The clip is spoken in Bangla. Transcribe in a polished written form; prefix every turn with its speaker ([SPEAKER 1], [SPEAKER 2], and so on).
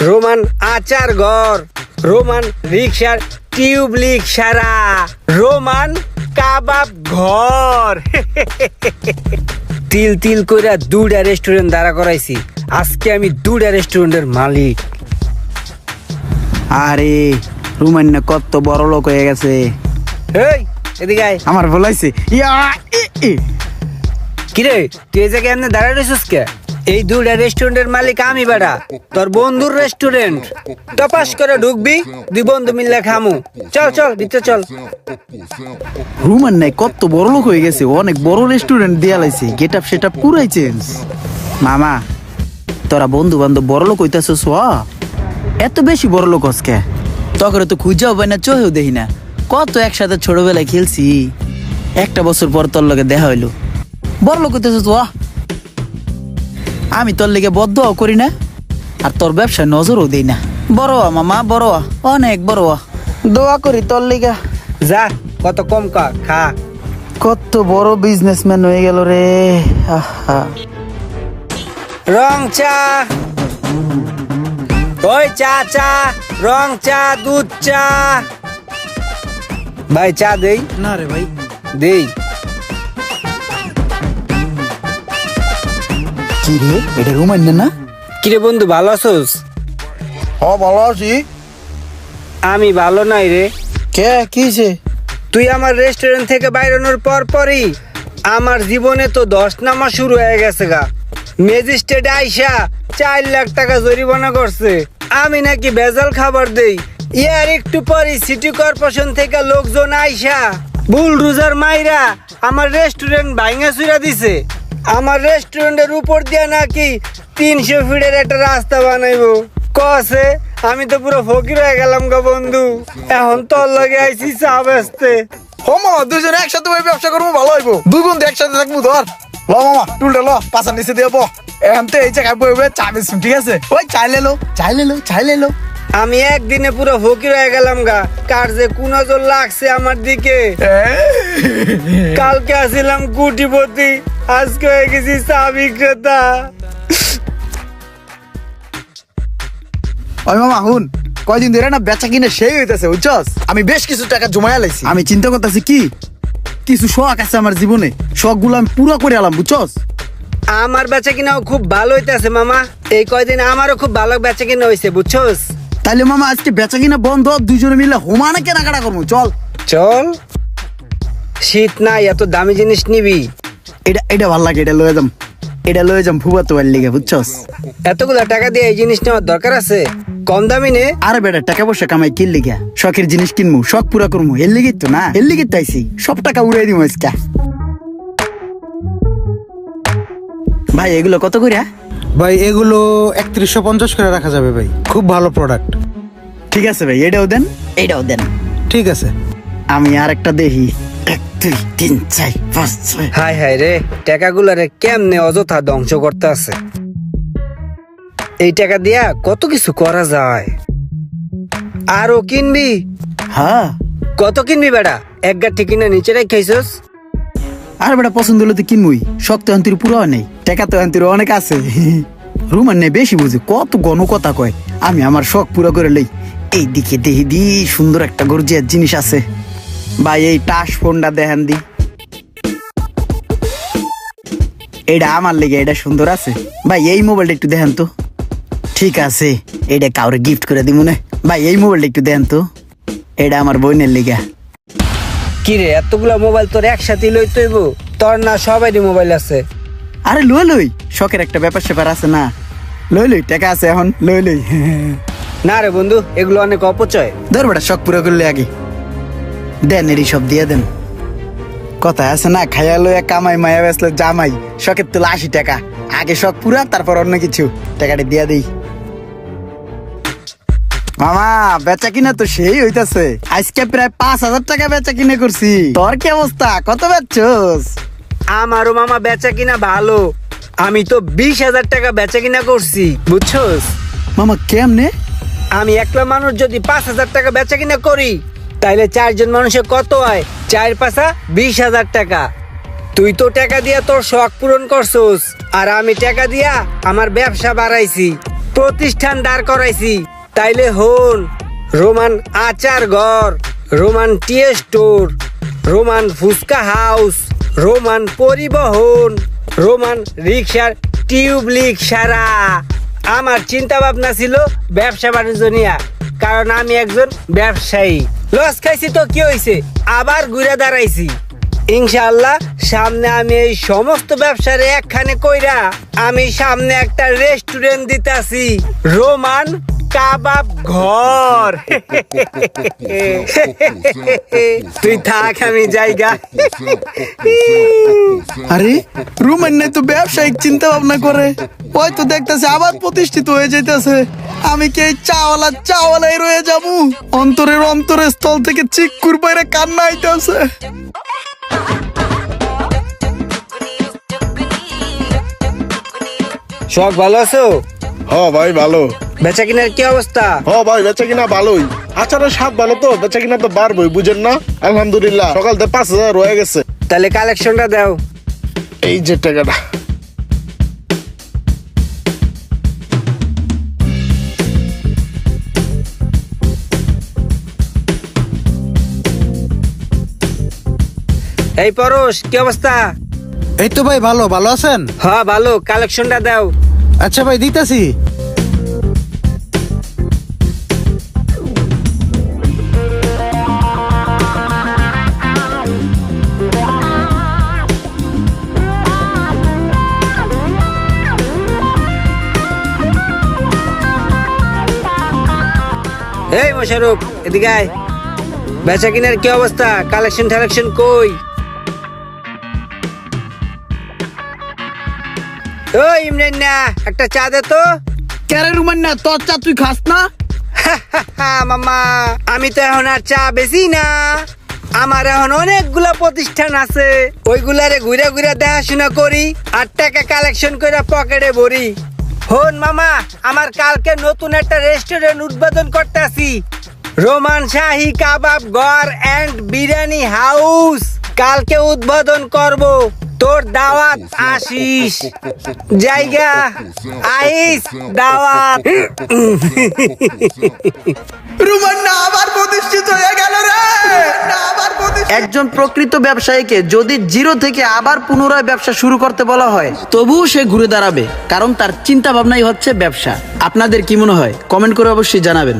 [SPEAKER 1] রোমান আচার ঘর, রোমান রিক্সার টিউবলিক সারা, রোমান কাবাব ঘর। তিল তিল কইরা দুইটা রেস্টুরেন্ট দাঁড়া করাইছি। আজকে আমি দুইটা রেস্টুরেন্টের মালিক।
[SPEAKER 2] আরে রুমান না কত বড় লোক হয়ে গেছে।
[SPEAKER 1] এই এদিকে আয়।
[SPEAKER 2] আমার বলাইছে
[SPEAKER 1] কিরে তুই এই জায়গায় এমনি দাঁড়ায় রয়েছিস কে? এই দুইটা রেস্টুরেন্টের মালিক আমি বেড়া, তোর বন্ধুর রেস্টুরেন্ট। টপাস করে ঢুকবি, দুই বন্ধু মিললে খামু। চল চল ভিতরে চল।
[SPEAKER 2] রুমান নাই কত বড় লোক হয়ে গেছে, অনেক বড় রেস্টুরেন্ট দিয়া লাইছে, গেট আপ সেট আপ পুরাই চেঞ্জ। মামা তোরা বন্ধু বান্ধব বড় লোক হইতাছস, এত বেশি বড় লোক হসকে? তখন তো খুঁজাও পাই না, চোহেও দেখি না। কত একসাথে ছোটবেলায় খেলছি, একটা বছর পর তোর লগে দেখা হইলো, বড় লোক হইতেছস। আমি তোর লেগে বদদোয়াও করি না, আর তোর ব্যবসায় নজরও দেই না। বড় মামা বড়, অনেক বড় দোয়া করি তোর লেগা।
[SPEAKER 1] যা কত কম খা।
[SPEAKER 2] কত বড় বিজনেসম্যান হয়ে গেল রে। আহা
[SPEAKER 1] রং চা, ওই চা চা, রং চা, দুধ চা। ভাই চা দেই?
[SPEAKER 2] না রে ভাই
[SPEAKER 1] দেই।
[SPEAKER 2] কি রে, এটা রুমান না?
[SPEAKER 1] কিরে বন্ধু ভালো আছোস?
[SPEAKER 2] ভালো আছি।
[SPEAKER 1] আমি ভালো নাই রে।
[SPEAKER 2] কে কিছে?
[SPEAKER 1] তুই আমার রেস্টুরেন্ট থেকে বাইরানোর পরই আমার জীবনে তো 10 নামা শুরু হয়ে গেছে গা। ম্যাজিস্ট্রেট আইসা 4 লাখ টাকা জরিমানা করছে। আমি নাকি ভেজাল খাবার দেই। ইয়ার একটু পরই সিটি কর্পোরেশন থেকে লোকজন আইসা বুলডোজার মাইরা আমার রেস্টুরেন্ট ভাঙা চুরা দিছে। আমার রেস্টুরেন্টের উপর দিয়ে নাকি 300 ফিটের একটা রাস্তা বানাইবো কছে। আমি তো পুরো ফকির হয়ে গেলাম গো বন্ধু। এখন তোর লগে আইছি চা বেচতে।
[SPEAKER 3] মামা দুজনে একসাথে ওই ব্যবসা করবো, ভালো হইব। দুই বন্ধু একসাথে থাকবো। ধর ল মামা, টুলটা ল, পাশার নিচে দিয়ে বো। এখন তো এই জায়গায় বইবে চা বেচুন, ঠিক আছে? ওই চাইলে লো।
[SPEAKER 1] আমি একদিনে পুরো ফকির হয়ে গেলাম গা। কার যে কোন নজর লাগছে আমার দিকে। কালকে আসিলাম কোটিপতি, আজকে হয়ে গেছি চা বিক্রেতা।
[SPEAKER 3] ওই মামা হুন, কয়দিন ধরে না বেচা কিনে সেই হইতেছে, বুঝছস? আমি বেশ কিছু টাকা জমায়া লাইছি।
[SPEAKER 2] আমি চিন্তা করতেছি কি, কিছু শখ আছে আমার জীবনে, শখ গুলো আমি পুরো করে আলাম, বুঝছস?
[SPEAKER 1] আমার বেচা কিনাও খুব ভালো হইতেছে মামা। এই কয়দিন আমারও খুব ভালো বেচা কিনা হয়েছে, বুঝছস?
[SPEAKER 2] তাইলে মামা আজকে বেচা কিনা বন্ধ, দুজনে মিলে হোমানে কেনাকাটা করবো, চল।
[SPEAKER 1] চল। শীত নাই, এত দামি জিনিস নিবি?
[SPEAKER 2] এটা ভাল লাগে, এটা লয়ে যাম ফুবাতো বাড়ির লিগে, বুঝছস?
[SPEAKER 1] এতগুলা টাকা দিয়ে এই জিনিস নেওয়ার দরকার আছে? কম দামি নে।
[SPEAKER 2] আরে বেটা টাকা পয়সা কামাই কিন লিগা, শখের জিনিস কিনবো, শখ পুরা করবো, এর লিগে তো না, এর লিগে তাইছি সব টাকা উড়াই দিব আজকে। ভাই এগুলো কত কইরা?
[SPEAKER 4] ভাই এগুলো 3150 করে রাখা যাবে ভাই, খুব ভালো প্রোডাক্ট।
[SPEAKER 2] ঠিক আছে ভাই, এটাও দেন।
[SPEAKER 4] ঠিক আছে।
[SPEAKER 2] আমি আর একটা দেখি, 1 2 3 4 5 6।
[SPEAKER 1] হাই হাই রে, টাকাগুলারে কেমনে অযথা ধ্বংস করতে আছে। এই টাকা দিয়া কত কিছু করা যায়। আরো কিনবি?
[SPEAKER 2] হ্যাঁ।
[SPEAKER 1] কত কিনবি বেটা? এক গাঠি কিনে নিচে রেখাইছস।
[SPEAKER 2] আর বেটা পছন্দ হলে তো কিনবই, শখ তো আন্তির পুরো নেই, টাকা তো আন্তির অনেক আছে। রুমান নেই বেশি বুঝে, কত গণ কথা কয়। আমি আমার শখ পুরো করে লই। এই দিকে দেখি দি সুন্দর একটা গর্জিয়ার জিনিস আছে ভাই, এই টাচ ফোনটা দেখেন দি, এটা আমার লেগে, এটা সুন্দর আছে ভাই। এই মোবাইলটা একটু দেখেন তো। ঠিক আছে, এটা কাউরে গিফট করে দিব না ভাই। এই মোবাইলটা একটু দেখেন তো, এটা আমার বোনের লেগা।
[SPEAKER 1] কিরে এতগুলা মোবাইল তোর একসাথে লইতে হইব? তোর না সবারই মোবাইল আছে।
[SPEAKER 2] আরে লই শখের একটা ব্যাপার স্যাপার আছে না, লই টাকা আছে এখন, লই।
[SPEAKER 1] না রে বন্ধু, এগুলো অনেক অপচয়।
[SPEAKER 2] ধর বেটা, শখ পুরো করলে আগে দেন, এরই সব দিয়ে দেন। কথা আছে না, খাইয়া লইয়া কামাই, মায়া বেসলে জামাই। শখের তুলে 80 টাকা, আগে শখ পুরা, তারপর অন্য কিছু। টাকাটা দিয়া দেই মামা। বেচা কিনা তো সেই হইতাছে, আজকে প্রায় 5000 টাকা বেচা কিনে করছি। তোর কি অবস্থা, কত বেচছস?
[SPEAKER 1] আমারও মামা বেচা কিনা ভালো। আমি তো 20,000 টাকা বেচা কিনা করছি, বুঝছস?
[SPEAKER 2] মামা কেমনে?
[SPEAKER 1] আমি একলা মানুষ যদি 5,000 টাকা বেচা কিনা করি, তাইলে 4 জন মানুষের কত হয়? 4 5 20,000 টাকা। তুই তো টাকা দিয়া তোর শখ পূরণ করছস, আর আমি টাকা দিয়া আমার ব্যবসা বাড়াইছি। প্রতিষ্ঠান দাঁড় করাইছি। তাইলে হন, রোমান আচার ঘর, রোমান টি স্টোর, রোমান ফুচকা হাউস, রোমান পরিবহন, রোমান রিক্সার টিউবলিক সারা। আমার চিন্তা ভাবনা ছিল ব্যবসা বাণিজ্য নিয়ে, কারণ আমি একজন ব্যবসায়ী। লস খাইছি তো কি হয়েছে, আবার ঘুরে দাঁড়াইছি। ইনশাআল্লাহ সামনে আমি এই সমস্ত ব্যবসার একখানে কইরা আমি সামনে একটা রেস্টুরেন্ট দিতাছি, রোমান কাবাব ঘর। তুই থাক, আমি জায়গা।
[SPEAKER 3] আরে রুমের নাই তো ব্যবসায়িক চিন্তা ভাবনা করে, ওই তো দেখতেছে আবার প্রতিষ্ঠিত হয়ে যাইতেছে। আমি কি এই চাওয়ালাই রয়ে যাবো? অন্তরের স্থল থেকে চিক্কুর বাইরে কান্না আইতেছে।
[SPEAKER 1] শখ ভালো আছো?
[SPEAKER 5] হ ভাই ভালো।
[SPEAKER 1] বেচা কিনার কি অবস্থা?
[SPEAKER 5] হ ভাই বেচা কিনা ভালোই। আচারের স্বাদ ভালো তো বেচা কিনা তো বাড়বই, বুঝেন না? আলহামদুলিল্লাহ সকাল থেকে 5,000 রয়ে গেছে।
[SPEAKER 1] তাহলে কালেকশনটা দাও।
[SPEAKER 5] এই যে টাকাটা।
[SPEAKER 1] এই পরশ, কি অবস্থা?
[SPEAKER 4] এই তো ভাই ভালো ভালো আছেন?
[SPEAKER 1] হ্যাঁ ভালো, কালেকশনটা দাও।
[SPEAKER 4] আচ্ছা ভাই দিতাছি।
[SPEAKER 1] এই মোশারফ, এদিকে আয়। বেচা কিনার কি অবস্থা? কালেকশন ঠালেকশন কই? ও ইমরান না, একটা চা দে তো।
[SPEAKER 2] কেরে রুমান না, তোর চা তুই খাস না?
[SPEAKER 1] মামা, আমি তো এখন আর চা বেশি না। আমার এখন অনেকগুলা প্রতিষ্ঠান আছে, ওইগুলারে ঘুরে ঘুরে দেখাশোনা করি আর টাকা কালেকশন করে পকেটে ভরি। হন মামা, আমার কালকে নতুন একটা রেস্টুরেন্ট উদ্বোধন করতেছি, রোমান শাহী কাবাব ঘর এন্ড বিরিয়ানি হাউস। কালকে উদ্বোধন করব, তোর দাওয়াত আসিস। জায়গা আইস দাওয়াত।
[SPEAKER 3] রুমান না আবার প্রতিষ্ঠিত হয়ে গেল রে, না আবার
[SPEAKER 2] একজন প্রকৃত ব্যবসায়ীকে যদি জিরো থেকে আবার পুনরায় ব্যবসা শুরু করতে বলা হয়, তবুও সে ঘুরে দাঁড়াবে, কারণ তার চিন্তা ভাবনাই হচ্ছে ব্যবসা। আপনাদের কি মনে হয়? কমেন্ট করে অবশ্যই জানাবেন।